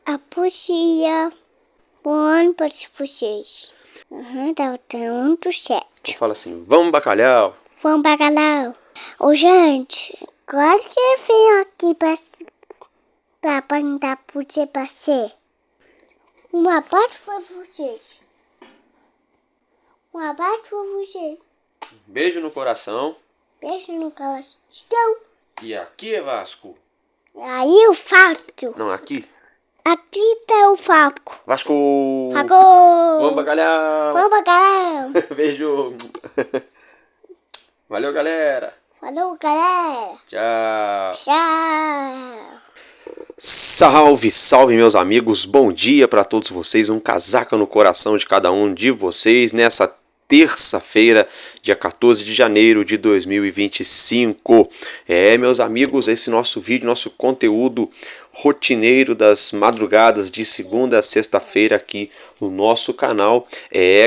A poesia voando para vocês. Tá muito certo. Fala assim, vamos bacalhau. Vamos bacalhau. Ô, gente, claro que eu vim aqui pra perguntar por você. Uma parte foi vocês. Uma parte foi vocês. Beijo no coração. Beijo no coração. E aqui é Vasco. Aí o Falco. Não, aqui. Aqui tá o Falco. Vasco. Falco. Vamos bacalhau. Vamos bacalhau. Beijo. Valeu, galera. Falou, galera. Tchau. Tchau. Salve, salve, meus amigos. Bom dia para todos vocês. Um casaca no coração de cada um de vocês nessa terça-feira, dia 14 de janeiro de 2025. Meus amigos, esse nosso vídeo, nosso conteúdo rotineiro das madrugadas de segunda a sexta-feira aqui no nosso canal.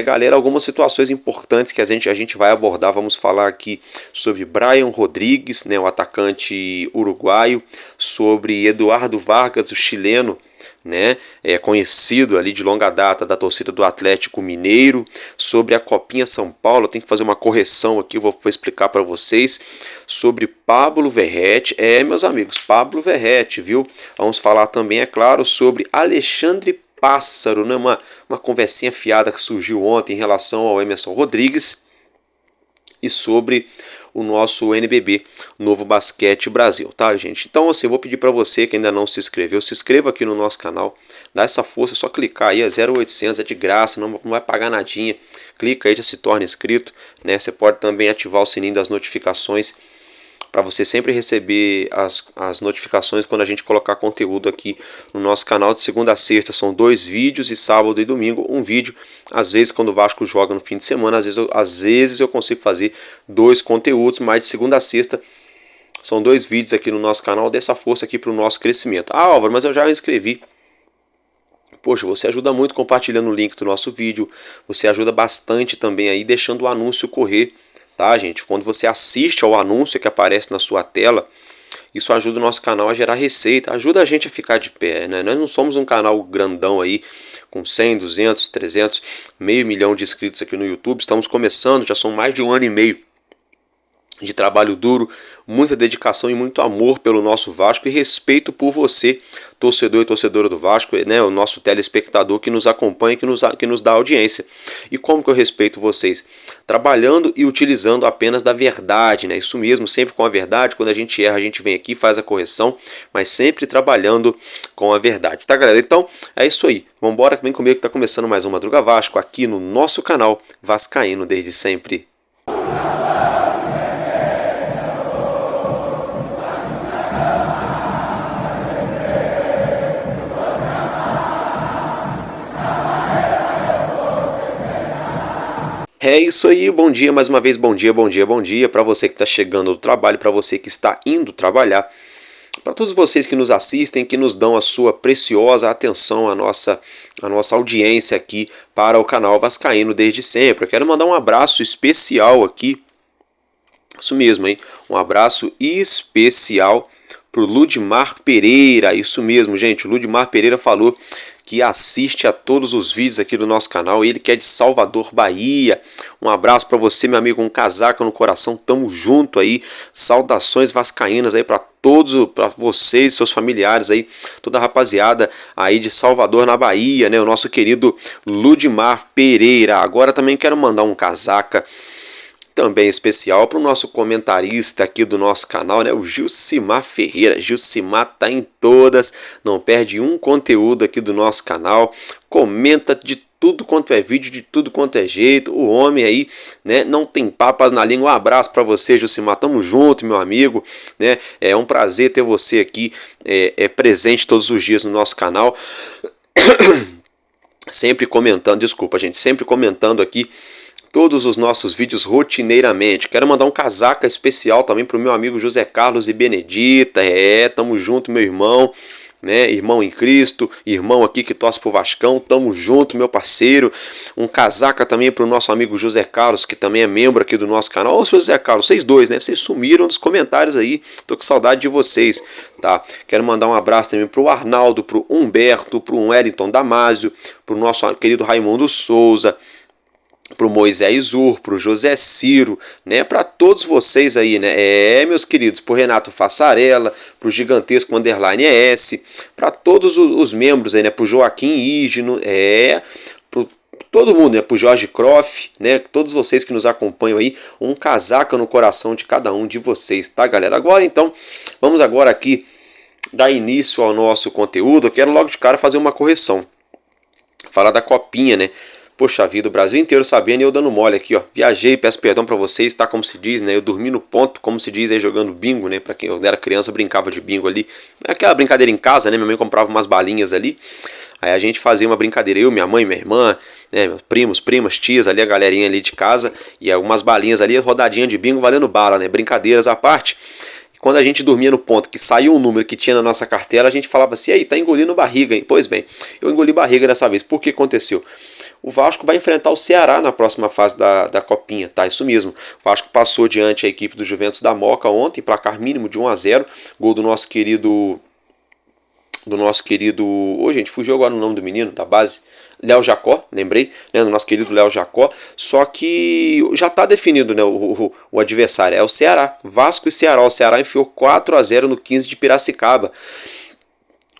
Galera, algumas situações importantes que a gente vai abordar. Vamos falar aqui sobre Brian Rodrigues, né, o atacante uruguaio, sobre Eduardo Vargas, o chileno, né, conhecido ali de longa data da torcida do Atlético Mineiro, sobre a Copinha São Paulo. Eu tenho que fazer uma correção aqui, vou explicar para vocês sobre Pablo Verratti, meus amigos, Pablo Verratti, viu? Vamos falar também, é claro, sobre Alexandre Pássaro, né, uma conversinha fiada que surgiu ontem em relação ao Emerson Rodrigues, e sobre o nosso NBB, Novo Basquete Brasil, tá, gente? Então, assim, eu vou pedir para você que ainda não se inscreveu, se inscreva aqui no nosso canal, dá essa força, é só clicar aí, é 0800, é de graça, não vai pagar nadinha, clica aí, já se torna inscrito, né? Você pode também ativar o sininho das notificações, para você sempre receber as notificações quando a gente colocar conteúdo aqui no nosso canal. De segunda a sexta são 2 vídeos e sábado e domingo um vídeo. Às vezes quando o Vasco joga no fim de semana, às vezes eu consigo fazer 2 conteúdos, mas de segunda a sexta são 2 vídeos aqui no nosso canal. Dê essa força aqui para o nosso crescimento. Ah, Álvaro, mas eu já me inscrevi. Poxa, você ajuda muito compartilhando o link do nosso vídeo. Você ajuda bastante também aí deixando o anúncio correr. Tá, gente? Quando você assiste ao anúncio que aparece na sua tela, isso ajuda o nosso canal a gerar receita, ajuda a gente a ficar de pé, né? Nós não somos um canal grandão aí, com 100, 200, 300, meio milhão de inscritos aqui no YouTube. Estamos começando, já são mais de 1 ano e meio de trabalho duro, muita dedicação e muito amor pelo nosso Vasco e respeito por você, torcedor e torcedora do Vasco, né, o nosso telespectador que nos acompanha, que nos dá audiência. E como que eu respeito vocês? Trabalhando e utilizando apenas da verdade, né? Isso mesmo, sempre com a verdade. Quando a gente erra, a gente vem aqui, faz a correção, mas sempre trabalhando com a verdade, tá, galera? Então, é isso aí. Vamos embora, vem comigo que tá começando mais um Madruga Vasco aqui no nosso canal Vascaíno desde sempre. É isso aí, bom dia mais uma vez, bom dia para você que está chegando do trabalho, para você que está indo trabalhar, para todos vocês que nos assistem, que nos dão a sua preciosa atenção, a nossa audiência aqui para o canal Vascaíno desde sempre. Eu quero mandar um abraço especial aqui, isso mesmo, hein? Um abraço especial para o Ludmar Pereira, isso mesmo, gente, o Ludmar Pereira falou que assiste a todos os vídeos aqui do nosso canal, ele que é de Salvador, Bahia. Um abraço para você, meu amigo, um casaca no coração, tamo junto aí, saudações vascaínas aí para todos, para vocês, seus familiares aí, toda a rapaziada aí de Salvador, na Bahia, né, o nosso querido Ludmar Pereira. Agora também quero mandar um casaca também especial para o nosso comentarista aqui do nosso canal, né, o Gilcimar Ferreira. Gilcimar tá em todas, não perde um conteúdo aqui do nosso canal, comenta de tudo quanto é vídeo, de tudo quanto é jeito, o homem aí, né, não tem papas na língua. Um abraço para você, Gilcimar, tamo junto, meu amigo, né, é um prazer ter você aqui, presente todos os dias no nosso canal, sempre comentando, desculpa gente, sempre comentando aqui todos os nossos vídeos rotineiramente. Quero mandar um casaca especial também para o meu amigo José Carlos e Benedita. Tamo junto, meu irmão. né? Irmão em Cristo, irmão aqui que torce pro Vascão, tamo junto, meu parceiro. Um casaca também pro nosso amigo José Carlos, que também é membro aqui do nosso canal. Ô, José Carlos, vocês dois, né? Vocês sumiram dos comentários aí, tô com saudade de vocês, tá? Quero mandar um abraço também pro Arnaldo, pro Humberto, pro Wellington Damásio, pro nosso querido Raimundo Souza, pro Moisés Ur, pro José Ciro, né, para todos vocês aí, né, meus queridos, pro Renato Fassarella, pro Gigantesco Underline ES, para todos os membros aí, né, pro Joaquim Ígino, pro todo mundo, né, pro Jorge Croft, né, todos vocês que nos acompanham aí, um casaca no coração de cada um de vocês, tá, galera? Agora, então, vamos agora aqui dar início ao nosso conteúdo. Eu quero logo de cara fazer uma correção, falar da copinha, né? Poxa vida, o Brasil inteiro sabendo e eu dando mole aqui, ó. Viajei, peço perdão pra vocês, tá? Como se diz, né? Eu dormi no ponto, como se diz aí, jogando bingo, né? Pra quem eu era criança, brincava de bingo ali. Aquela brincadeira em casa, né? Minha mãe comprava umas balinhas ali. Aí a gente fazia uma brincadeira, eu, minha mãe, minha irmã, né? Meus primos, primas, tias ali, a galerinha ali de casa. E algumas balinhas ali, rodadinha de bingo valendo bala, né? Brincadeiras à parte. Quando a gente dormia no ponto que saiu um número que tinha na nossa cartela, a gente falava assim, aí, tá engolindo barriga, hein? Pois bem, eu engoli barriga dessa vez. Por que aconteceu? O Vasco vai enfrentar o Ceará na próxima fase da Copinha, tá? Isso mesmo. O Vasco passou diante a equipe do Juventus da Moca ontem, placar mínimo de 1-0, gol do nosso querido... Ô, gente, fugiu agora o nome do menino, da base... Léo Jacó, lembrei, né, do nosso querido Léo Jacó, só que já está definido, né, o adversário, é o Ceará, Vasco e Ceará. O Ceará enfiou 4-0 no 15 de Piracicaba,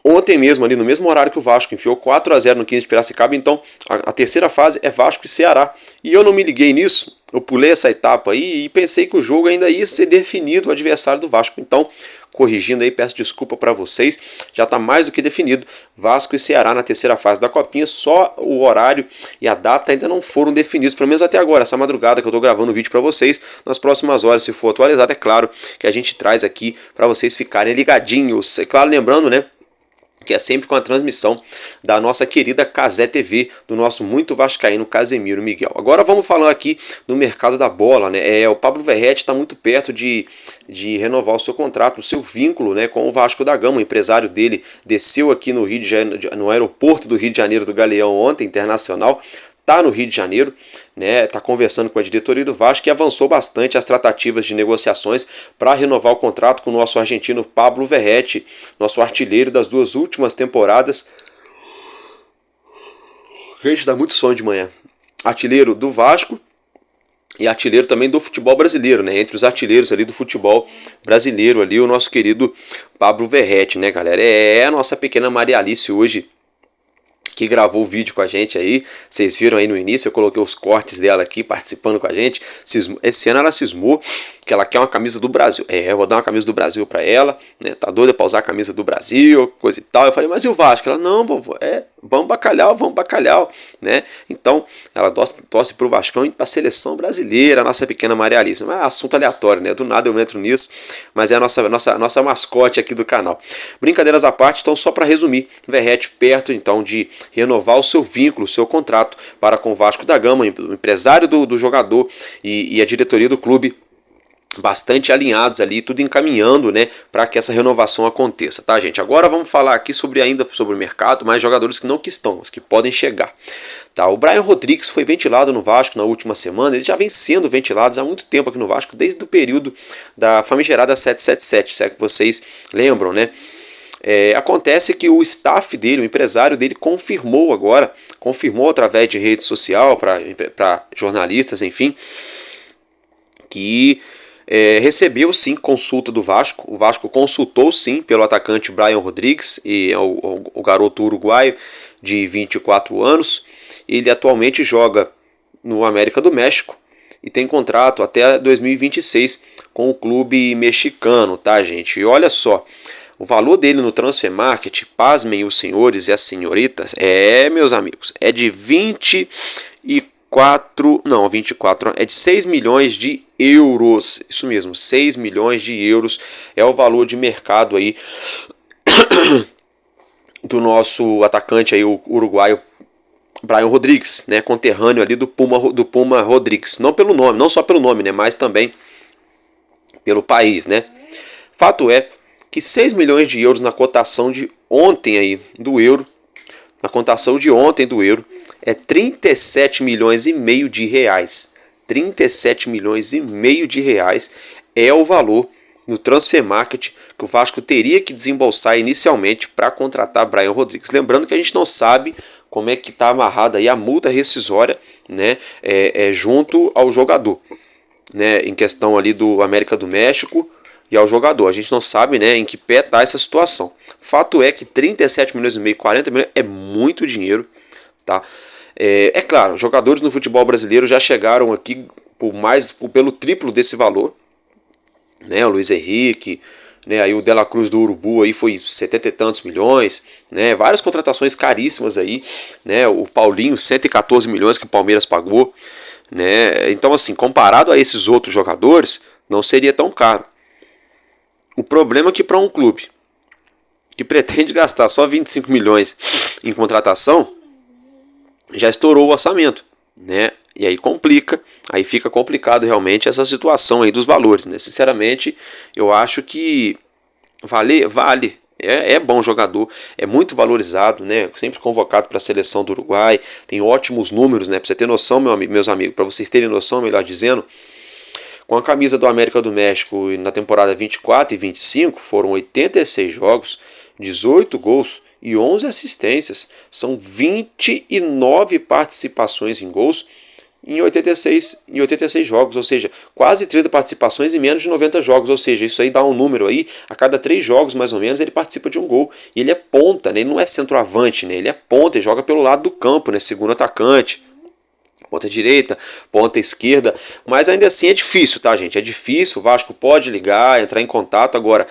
ontem mesmo, ali no mesmo horário que o Vasco, enfiou 4-0 no 15 de Piracicaba. Então a terceira fase é Vasco e Ceará, e eu não me liguei nisso, eu pulei essa etapa aí e pensei que o jogo ainda ia ser definido o adversário do Vasco. Então, corrigindo aí, peço desculpa para vocês, já está mais do que definido, Vasco e Ceará na terceira fase da Copinha, só o horário e a data ainda não foram definidos, pelo menos até agora, essa madrugada que eu estou gravando o vídeo para vocês. Nas próximas horas, se for atualizado, é claro que a gente traz aqui para vocês ficarem ligadinhos, é claro, lembrando, né, que é sempre com a transmissão da nossa querida Cazé TV, do nosso muito vascaíno Casemiro Miguel. Agora vamos falar aqui do mercado da bola, né? O Pablo Verratti está muito perto de renovar o seu contrato, o seu vínculo, né, com o Vasco da Gama. O empresário dele desceu aqui no Rio de Janeiro, no aeroporto do Rio de Janeiro do Galeão ontem, internacional. Está no Rio de Janeiro, né? Está conversando com a diretoria do Vasco, que avançou bastante as tratativas de negociações para renovar o contrato com o nosso argentino Pablo Verratti, nosso artilheiro das duas últimas temporadas. Gente, dá muito sono de manhã. Artilheiro do Vasco e artilheiro também do futebol brasileiro, né? Entre os artilheiros ali do futebol brasileiro ali, o nosso querido Pablo Verratti, né, galera? É a nossa pequena Maria Alice hoje, que gravou o vídeo com a gente aí. Vocês viram aí no início, eu coloquei os cortes dela aqui participando com a gente. Esse ano ela cismou que ela quer uma camisa do Brasil. Eu vou dar uma camisa do Brasil pra ela, né? Tá doida pra usar a camisa do Brasil, coisa e tal. Eu falei, mas e o Vasco? Ela, não, vovô, vamos bacalhau, né? Então, ela torce pro Vascão e pra seleção brasileira, a nossa pequena Maria Alice. Mas é assunto aleatório, né? Do nada eu entro nisso, mas é a nossa mascote aqui do canal. Brincadeiras à parte, então, só para resumir, Verratti perto, então, de renovar o seu vínculo, o seu contrato para com o Vasco da Gama, o empresário do jogador e a diretoria do clube, bastante alinhados ali, tudo encaminhando, né, para que essa renovação aconteça, tá, gente? Agora vamos falar aqui ainda sobre o mercado, mais jogadores que não que estão, os que podem chegar. Tá, o Brian Rodrigues foi ventilado no Vasco na última semana. Ele já vem sendo ventilado há muito tempo aqui no Vasco, desde o período da famigerada 777, se é que vocês lembram, né? Acontece que o staff dele, o empresário dele, confirmou através de rede social para jornalistas, enfim, que recebeu sim consulta do Vasco. O Vasco consultou sim pelo atacante Brian Rodrigues, e o garoto uruguaio de 24 anos. Ele atualmente joga no América do México e tem contrato até 2026 com o clube mexicano, tá, gente? E olha só, o valor dele no Transfer Market, pasmem os senhores e as senhoritas, meus amigos, é de 6 milhões de euros. Isso mesmo, 6 milhões de euros é o valor de mercado aí do nosso atacante aí, o uruguaio Brian Rodrigues, né, conterrâneo ali do Puma Rodrigues, não só pelo nome, né, mas também pelo país, né. Fato é que 6 milhões de euros na cotação de ontem aí do euro, na cotação de ontem do euro, é 37 milhões e meio de reais. 37 milhões e meio de reais é o valor no Transfer Market que o Vasco teria que desembolsar inicialmente para contratar Brian Rodrigues. Lembrando que a gente não sabe como é que está amarrada aí a multa rescisória, né, junto ao jogador, né, em questão ali do América do México e ao jogador. A gente não sabe, né, em que pé está essa situação. Fato é que 37 milhões e meio, 40 milhões é muito dinheiro, tá? É claro, jogadores no futebol brasileiro já chegaram aqui pelo triplo desse valor, né? O Luiz Henrique, né? Aí o De La Cruz do Urubu aí foi 70 e tantos milhões, né? Várias contratações caríssimas aí, né? O Paulinho, 114 milhões que o Palmeiras pagou, né? Então, assim, comparado a esses outros jogadores, não seria tão caro. O problema é que para um clube que pretende gastar só 25 milhões em contratação, já estourou o orçamento, né? E aí complica, aí fica complicado realmente essa situação aí dos valores, né? Sinceramente, eu acho que vale. É bom jogador, é muito valorizado, né? Sempre convocado para a seleção do Uruguai, tem ótimos números, né? Para você ter noção, meus amigos, para vocês terem noção, melhor dizendo, com a camisa do América do México na temporada 24 e 25, foram 86 jogos, 18 gols e 11 assistências. São 29 participações em gols em 86 jogos, ou seja, quase 30 participações em menos de 90 jogos, ou seja, isso aí dá um número aí, a cada 3 jogos mais ou menos ele participa de um gol, e ele é ponta, né? Ele não é centroavante, né? Ele é ponta, ele joga pelo lado do campo, né? Segundo atacante, ponta direita, ponta esquerda, mas ainda assim é difícil, tá, gente? É difícil, o Vasco pode ligar, entrar em contato. Agora,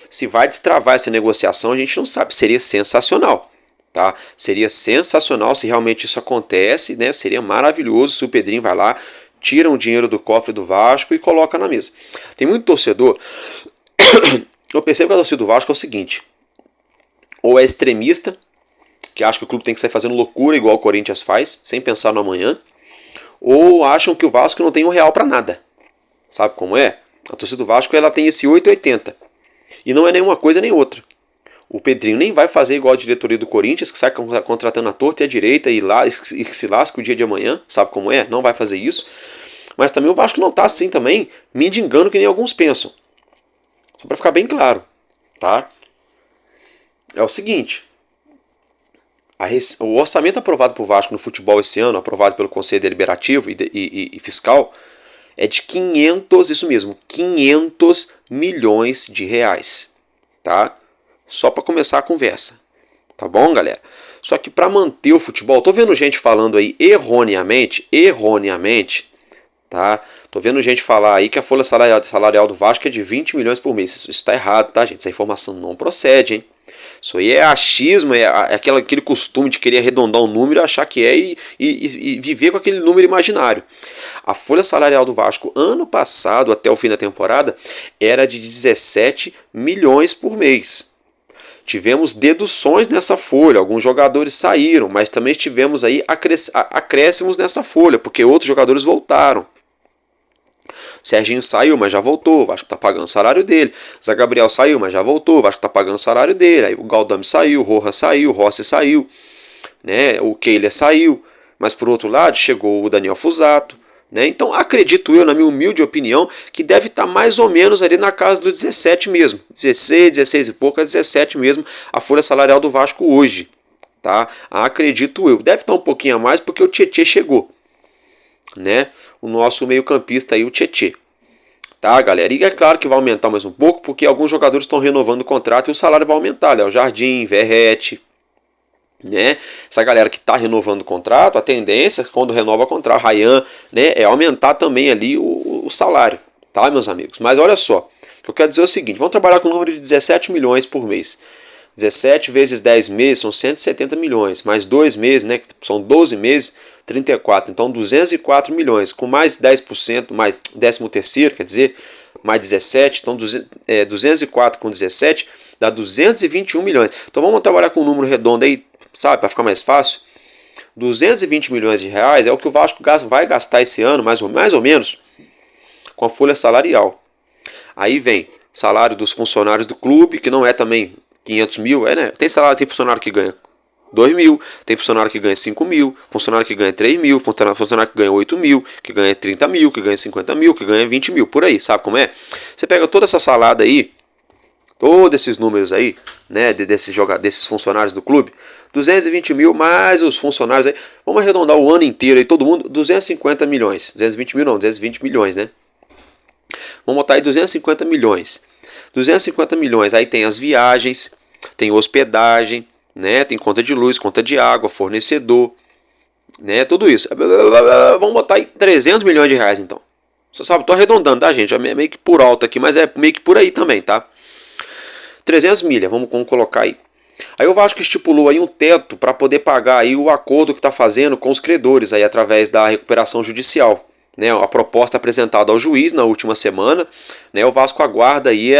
se vai destravar essa negociação, a gente não sabe. Seria sensacional, tá? Seria sensacional se realmente isso acontece, né? Seria maravilhoso se o Pedrinho vai lá, tira o dinheiro do cofre do Vasco e coloca na mesa. Tem muito torcedor. Eu percebo que a torcida do Vasco é o seguinte: ou é extremista, que acha que o clube tem que sair fazendo loucura igual o Corinthians faz, sem pensar no amanhã, ou acham que o Vasco não tem R$1 para nada. Sabe como é? A torcida do Vasco ela tem esse 880. E não é nenhuma coisa nem outra. O Pedrinho nem vai fazer igual a diretoria do Corinthians, que sai contratando a torta e a direita e se lasca o dia de amanhã. Sabe como é? Não vai fazer isso. Mas também o Vasco não está assim também, mendigando que nem alguns pensam. Só para ficar bem claro, tá? É o seguinte: o orçamento aprovado por Vasco no futebol esse ano, aprovado pelo Conselho Deliberativo e Fiscal, é de 500 milhões de reais, tá? Só para começar a conversa, tá bom, galera? Só que para manter o futebol, tô vendo gente falando aí erroneamente, tá? Tô vendo gente falar aí que a folha salarial do Vasco é de 20 milhões por mês. Isso está errado, tá, gente? Essa informação não procede, hein? Isso aí é achismo, é aquele costume de querer arredondar um número, achar que é e viver com aquele número imaginário. A folha salarial do Vasco ano passado, até o fim da temporada, era de 17 milhões por mês. Tivemos deduções nessa folha, alguns jogadores saíram, mas também tivemos aí acréscimos nessa folha, porque outros jogadores voltaram. Serginho saiu, mas já voltou, o Vasco está pagando o salário dele. Zé Gabriel saiu, mas já voltou, o Vasco está pagando o salário dele. Aí o Galdame saiu, o Roja saiu, o Rossi saiu, né? O Keiler saiu. Mas por outro lado, chegou o Daniel Fusato, né? Então acredito eu, na minha humilde opinião, que deve estar mais ou menos ali na casa do 17 mesmo. 16 e pouco, é 17 mesmo a folha salarial do Vasco hoje. Tá? Acredito eu. Deve estar um pouquinho a mais porque o Tietê chegou, né? O nosso meio-campista aí, o Tietê. Tá, galera? E é claro que vai aumentar mais um pouco, porque alguns jogadores estão renovando o contrato e o salário vai aumentar. Léo Jardim, Verrete, né? Essa galera que está renovando o contrato, a tendência, quando renova o contrato, Ryan, né, é aumentar também ali o salário, tá, meus amigos? Mas olha só, o que eu quero dizer é o seguinte: vamos trabalhar com um número de 17 milhões por mês. 17 vezes 10 meses são 170 milhões, mais 2 meses, né, que são 12 meses, 34, então 204 milhões, com mais 10%, mais 13º, quer dizer, mais 17, então 204 com 17, dá 221 milhões. Então vamos trabalhar com um número redondo aí, sabe, para ficar mais fácil. 220 milhões de reais é o que o Vasco vai gastar esse ano, mais ou menos, com a folha salarial. Aí vem salário dos funcionários do clube, que não é também 500 mil, né? Tem salário, tem funcionário que ganha 2 mil, tem funcionário que ganha 5 mil, funcionário que ganha 3 mil, funcionário que ganha 8 mil, que ganha 30 mil, que ganha 50 mil, que ganha 20 mil, por aí, sabe como é? Você pega toda essa salada aí, todos esses números aí, né, desses funcionários do clube, 220 mil mais os funcionários aí, vamos arredondar o ano inteiro aí, todo mundo, 250 milhões, 220 mil não, 220 milhões, né? Vamos botar aí 250 milhões. 250 milhões, aí tem as viagens, tem hospedagem, né? Tem conta de luz, conta de água, fornecedor, né? Tudo isso. Vamos botar aí 300 milhões de reais então. Você sabe, tô arredondando, tá, gente? É meio que por alto aqui, mas é meio que por aí também, tá? 300 milhas, vamos colocar aí. Aí o Vasco estipulou aí um teto para poder pagar aí o acordo que está fazendo com os credores aí através da recuperação judicial. Né, a proposta apresentada ao juiz na última semana, né, o Vasco aguarda aí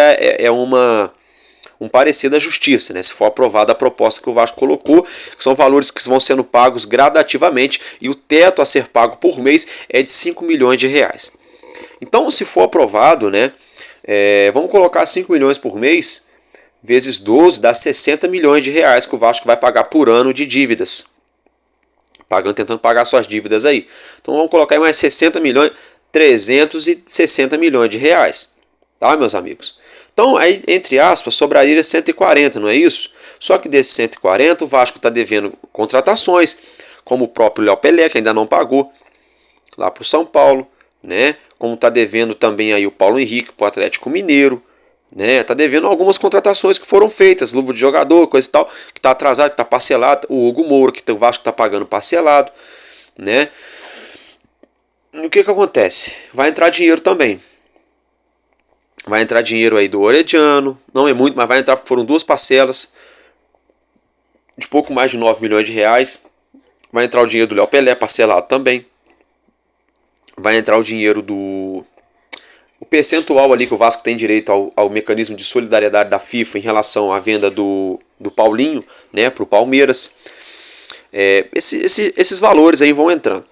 um parecer da justiça, né, se for aprovada a proposta que o Vasco colocou, que são valores que vão sendo pagos gradativamente e o teto a ser pago por mês é de 5 milhões de reais. Então, se for aprovado, né, vamos colocar 5 milhões por mês, vezes 12, dá 60 milhões de reais que o Vasco vai pagar por ano de dívidas. Tentando pagar suas dívidas aí. Então vamos colocar aí mais 60 milhões, 360 milhões de reais. Tá, meus amigos? Então, aí, entre aspas, sobraria 140, não é isso? Só que desses 140, o Vasco está devendo contratações, como o próprio Léo Pelé, que ainda não pagou, lá para o São Paulo, né? Como está devendo também aí o Paulo Henrique para o Atlético Mineiro, né? Tá devendo algumas contratações que foram feitas, luva de jogador, coisa e tal, que está atrasado, que está parcelado, o Hugo Moura, que o Vasco está pagando parcelado, né? E o que acontece? Vai entrar dinheiro também. Vai entrar dinheiro aí do Orediano, não é muito, mas vai entrar porque foram 2 parcelas de pouco mais de 9 milhões de reais. Vai entrar o dinheiro do Léo Pelé parcelado também. Vai entrar o dinheiro do o percentual ali que o Vasco tem direito ao mecanismo de solidariedade da FIFA em relação à venda do Paulinho, né, para o Palmeiras. Esses valores aí vão entrando.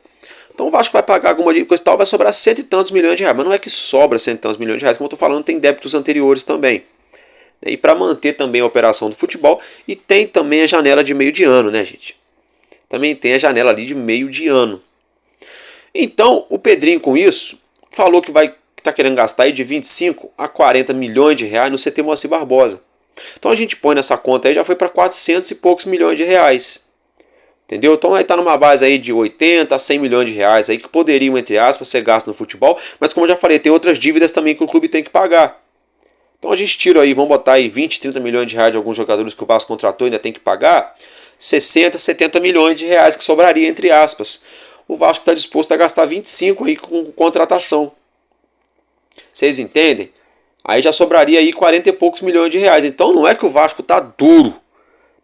Então o Vasco vai pagar alguma coisa e tal, vai sobrar 100 e tantos milhões de reais. Mas não é que sobra 100 e tantos milhões de reais, como eu estou falando, tem débitos anteriores também. E para manter também a operação do futebol, e tem também a janela de meio de ano, né, gente? Também tem a janela ali de meio de ano. Então o Pedrinho com isso falou que está querendo gastar aí de 25 a 40 milhões de reais no CT Moacir Barbosa. Então a gente põe nessa conta aí, já foi para 400 e poucos milhões de reais. Entendeu? Então aí está numa base aí de 80 a 100 milhões de reais aí que poderiam, entre aspas, ser gastos no futebol. Mas como eu já falei, tem outras dívidas também que o clube tem que pagar. Então a gente tira aí, vamos botar aí 20, 30 milhões de reais de alguns jogadores que o Vasco contratou e ainda tem que pagar. 60, 70 milhões de reais que sobraria, entre aspas. O Vasco está disposto a gastar 25 aí com contratação. Vocês entendem? Aí já sobraria aí 40 e poucos milhões de reais. Então não é que o Vasco está duro,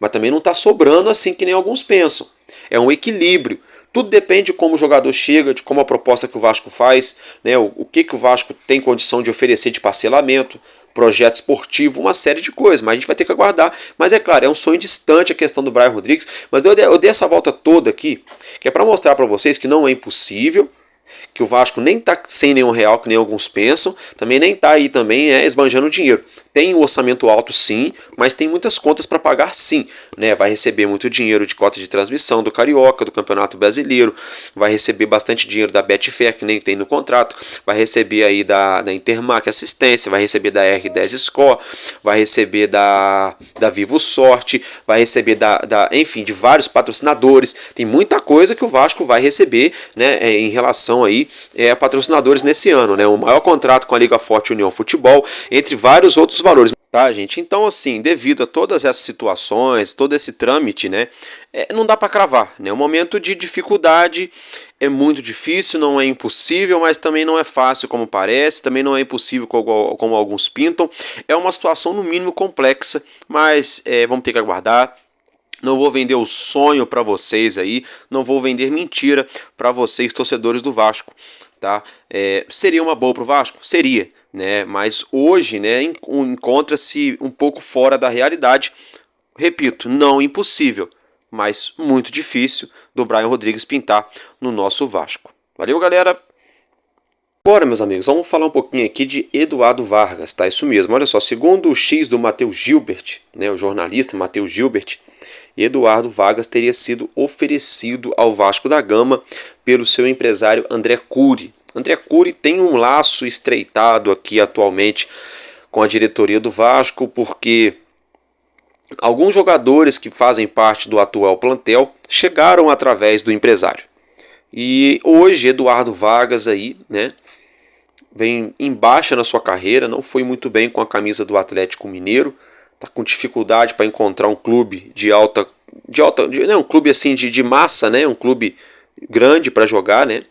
mas também não está sobrando assim que nem alguns pensam. É um equilíbrio. Tudo depende de como o jogador chega, de como a proposta que o Vasco faz, né? O que o Vasco tem condição de oferecer de parcelamento, projeto esportivo, uma série de coisas. Mas a gente vai ter que aguardar. Mas é claro, é um sonho distante a questão do Brian Rodrigues. Mas eu dei essa volta toda aqui, que é para mostrar para vocês que não é impossível, que o Vasco nem está sem nenhum real, que nem alguns pensam, também nem está aí também esbanjando dinheiro. Tem um orçamento alto sim, mas tem muitas contas para pagar sim, né? Vai receber muito dinheiro de cota de transmissão do Carioca, do Campeonato Brasileiro, vai receber bastante dinheiro da Betfair, que nem tem no contrato, vai receber aí da Intermac Assistência, vai receber da R10 Score, vai receber da Vivo Sorte, vai receber enfim, de vários patrocinadores. Tem muita coisa que o Vasco vai receber, né, em relação aí a patrocinadores nesse ano, né? O maior contrato com a Liga Forte União Futebol, entre vários outros valores, tá, gente? Então, assim, devido a todas essas situações, todo esse trâmite, né, não dá para cravar, né? Um momento de dificuldade, é muito difícil, não é impossível, mas também não é fácil como parece, também não é impossível como alguns pintam. É uma situação no mínimo complexa, mas vamos ter que aguardar. Não vou vender o sonho para vocês aí, não vou vender mentira para vocês, torcedores do Vasco, tá? Seria uma boa para o Vasco? Seria, né? Mas hoje, né, encontra-se um pouco fora da realidade. Repito, não impossível, mas muito difícil do Brian Rodrigues pintar no nosso Vasco. Valeu, galera! Agora, meus amigos, vamos falar um pouquinho aqui de Eduardo Vargas, tá? Isso mesmo, olha só, segundo o X do Matheus Gilbert, né, o jornalista Matheus Gilbert, Eduardo Vargas teria sido oferecido ao Vasco da Gama pelo seu empresário André Cury. André Cury tem um laço estreitado aqui atualmente com a diretoria do Vasco, porque alguns jogadores que fazem parte do atual plantel chegaram através do empresário. E hoje Eduardo Vargas aí, né, vem em baixa na sua carreira, não foi muito bem com a camisa do Atlético Mineiro, tá com dificuldade para encontrar um clube um clube assim de massa, né, um clube grande para jogar, né.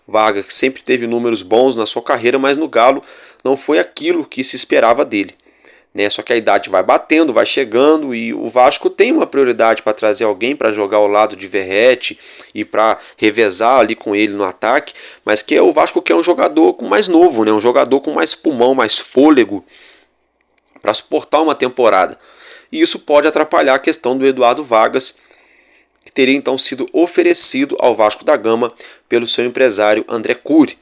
Vargas sempre teve números bons na sua carreira, mas no Galo não foi aquilo que se esperava dele, né? Só que a idade vai batendo, vai chegando e o Vasco tem uma prioridade para trazer alguém para jogar ao lado de Verratti e para revezar ali com ele no ataque, mas que o Vasco quer um jogador mais novo, né? Um jogador com mais pulmão, mais fôlego para suportar uma temporada. E isso pode atrapalhar a questão do Eduardo Vargas, que teria então sido oferecido ao Vasco da Gama pelo seu empresário André Cury.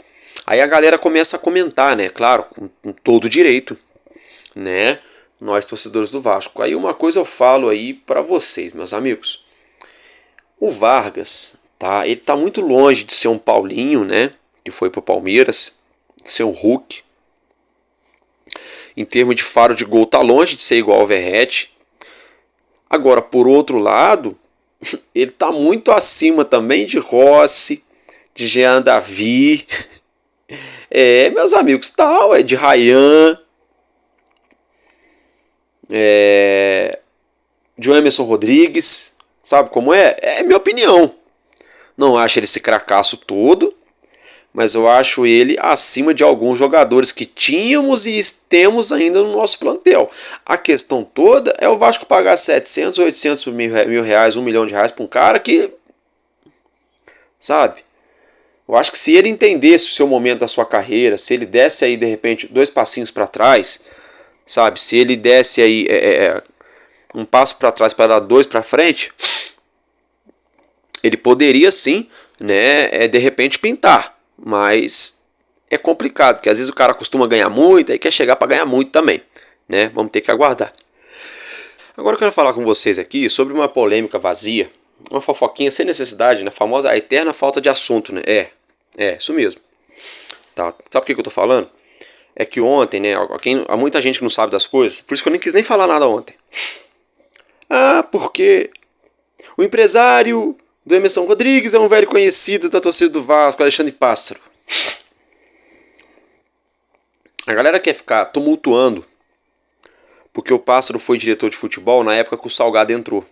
Aí a galera começa a comentar, né? Claro, com todo direito, né? Nós torcedores do Vasco. Aí uma coisa eu falo aí para vocês, meus amigos. O Vargas, tá? Ele tá muito longe de ser um Paulinho, né? Que foi pro Palmeiras, de ser um Hulk. Em termos de faro de gol, tá longe de ser igual ao Verratti. Agora, por outro lado, ele tá muito acima também de Rossi, de Jean Davi, meus amigos, tal, de Ryan, de Emerson Rodrigues, sabe como é? É minha opinião. Não acho ele esse cracaço todo, mas eu acho ele acima de alguns jogadores que tínhamos e temos ainda no nosso plantel. A questão toda é o Vasco pagar 700, 800 mil reais, 1 milhão de reais para um cara que, sabe? Eu acho que se ele entendesse o seu momento da sua carreira, se ele desse aí de repente 2 passinhos para trás, sabe? Se ele desse aí um passo para trás para dar 2 para frente, ele poderia sim, né? De repente pintar. Mas é complicado, porque às vezes o cara costuma ganhar muito e quer chegar para ganhar muito também, né? Vamos ter que aguardar. Agora eu quero falar com vocês aqui sobre uma polêmica vazia, uma fofoquinha sem necessidade, né? A famosa eterna falta de assunto, né? Isso mesmo. Tá. Sabe por que eu tô falando? É que ontem, né? Há muita gente que não sabe das coisas, por isso que eu nem quis nem falar nada ontem. Porque o empresário do Emerson Rodrigues é um velho conhecido da torcida do Vasco, Alexandre Pássaro. A galera quer ficar tumultuando porque o Pássaro foi diretor de futebol na época que o Salgado entrou.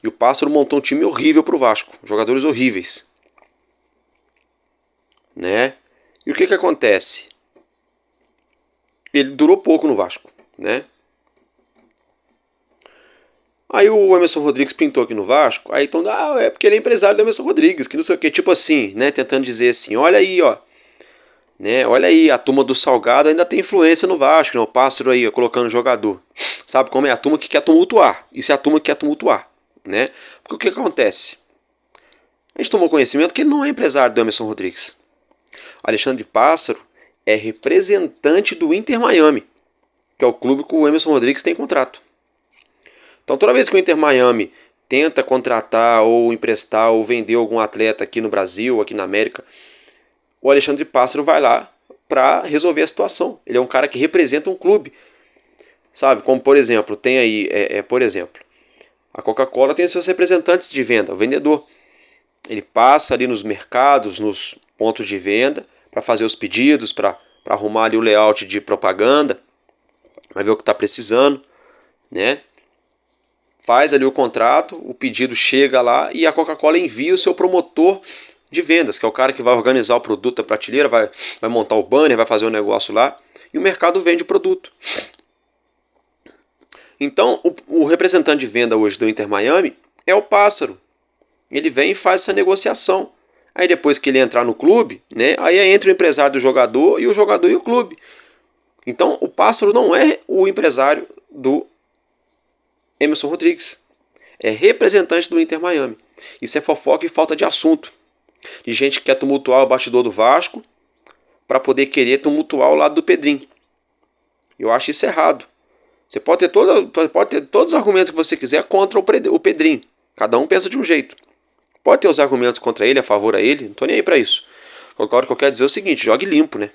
E o Pássaro montou um time horrível pro Vasco, jogadores horríveis, né? E o que acontece? Ele durou pouco no Vasco, né? Aí o Emerson Rodrigues pintou aqui no Vasco, aí então, é porque ele é empresário do Emerson Rodrigues, que não sei o que, tipo assim, né, tentando dizer assim, olha aí, ó, né, olha aí, a turma do Salgado ainda tem influência no Vasco, né, o Pássaro aí, ó, colocando jogador, sabe como é? A turma que quer tumultuar, isso é a turma que quer tumultuar, né, porque o que acontece? A gente tomou conhecimento que ele não é empresário do Emerson Rodrigues. Alexandre Pássaro é representante do Inter Miami, que é o clube que o Emerson Rodrigues tem contrato. Então toda vez que o Inter Miami tenta contratar ou emprestar ou vender algum atleta aqui no Brasil, aqui na América, o Alexandre Pássaro vai lá para resolver a situação. Ele é um cara que representa um clube, sabe? Como por exemplo, tem aí, por exemplo, a Coca-Cola tem seus representantes de venda, o vendedor. Ele passa ali nos mercados, nos pontos de venda, para fazer os pedidos, para arrumar ali o layout de propaganda, vai ver o que está precisando, né? Faz ali o contrato, o pedido chega lá e a Coca-Cola envia o seu promotor de vendas, que é o cara que vai organizar o produto da prateleira, vai montar o banner, vai fazer o negócio lá, e o mercado vende o produto. Então, o representante de venda hoje do Inter Miami é o Pássaro. Ele vem e faz essa negociação. Aí depois que ele entrar no clube, né, aí entra o empresário do jogador e o jogador e o clube. Então, o Pássaro não é o empresário do Emerson Rodrigues. É representante do Inter Miami. Isso é fofoca e falta de assunto. De gente que quer tumultuar o bastidor do Vasco para poder querer tumultuar o lado do Pedrinho. Eu acho isso errado. Você pode ter todos os argumentos que você quiser contra o Pedrinho. Cada um pensa de um jeito. Pode ter os argumentos contra ele, a favor a ele, não estou nem aí para isso. Agora o que eu quero dizer é o seguinte, jogue limpo, né?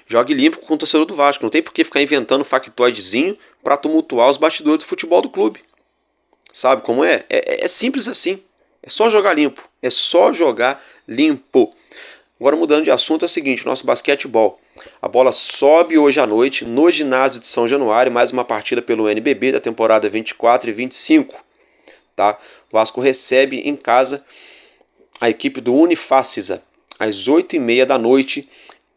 Jogue limpo com o torcedor do Vasco. Não tem por que ficar inventando factoidezinho para tumultuar os bastidores do futebol do clube. Sabe como é? É simples assim. É só jogar limpo. É só jogar limpo. Agora mudando de assunto é o seguinte, nosso basquetebol. A bola sobe hoje à noite no ginásio de São Januário, mais uma partida pelo NBB da temporada 24 e 25. Tá? O Vasco recebe em casa a equipe do Unifacisa às 8h30 da noite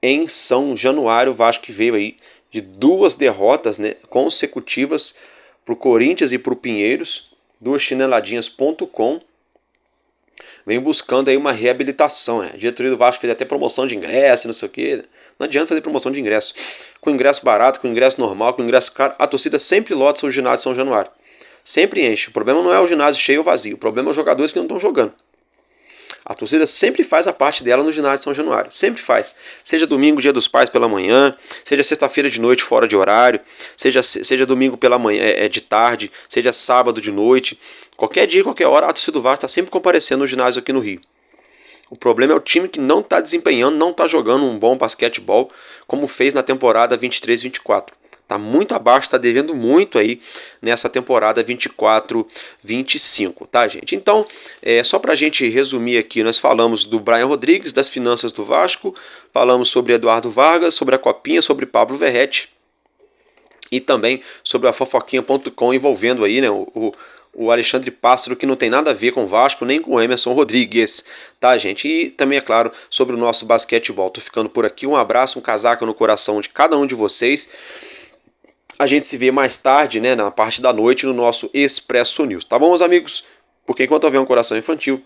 em São Januário. O Vasco que veio aí de 2 derrotas, né, consecutivas para o Corinthians e para o Pinheiros, 2chineladinhas.com. Vem buscando aí uma reabilitação, né? A diretoria do Vasco fez até promoção de ingresso, não sei o que. Não adianta fazer promoção de ingresso. Com ingresso barato, com ingresso normal, com ingresso caro, a torcida sempre lota o ginásio de São Januário. Sempre enche. O problema não é o ginásio cheio ou vazio. O problema é os jogadores que não estão jogando. A torcida sempre faz a parte dela no ginásio de São Januário. Sempre faz. Seja domingo, dia dos pais pela manhã, seja sexta-feira de noite fora de horário, seja domingo pela manhã, de tarde, seja sábado de noite. Qualquer dia, qualquer hora, a torcida do Vasco está sempre comparecendo no ginásio aqui no Rio. O problema é o time que não está desempenhando, não está jogando um bom basquetebol, como fez na temporada 23-24. Está muito abaixo, está devendo muito aí nessa temporada 24-25, tá, gente? Então, só para a gente resumir aqui, nós falamos do Brian Rodrigues, das finanças do Vasco, falamos sobre Eduardo Vargas, sobre a Copinha, sobre Pablo Verrete e também sobre a fofoquinha.com envolvendo aí, né, o Alexandre Pássaro, que não tem nada a ver com o Vasco, nem com o Emerson Rodrigues, tá, gente? E também, é claro, sobre o nosso basquetebol. Tô ficando por aqui, um abraço, um casaco no coração de cada um de vocês. A gente se vê mais tarde, né, na parte da noite, no nosso Expresso News, tá bom, meus amigos? Porque enquanto houver um coração infantil,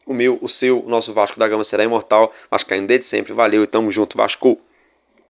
o meu, o seu, o nosso Vasco da Gama será imortal. Vascaíno desde sempre, valeu e tamo junto, Vasco!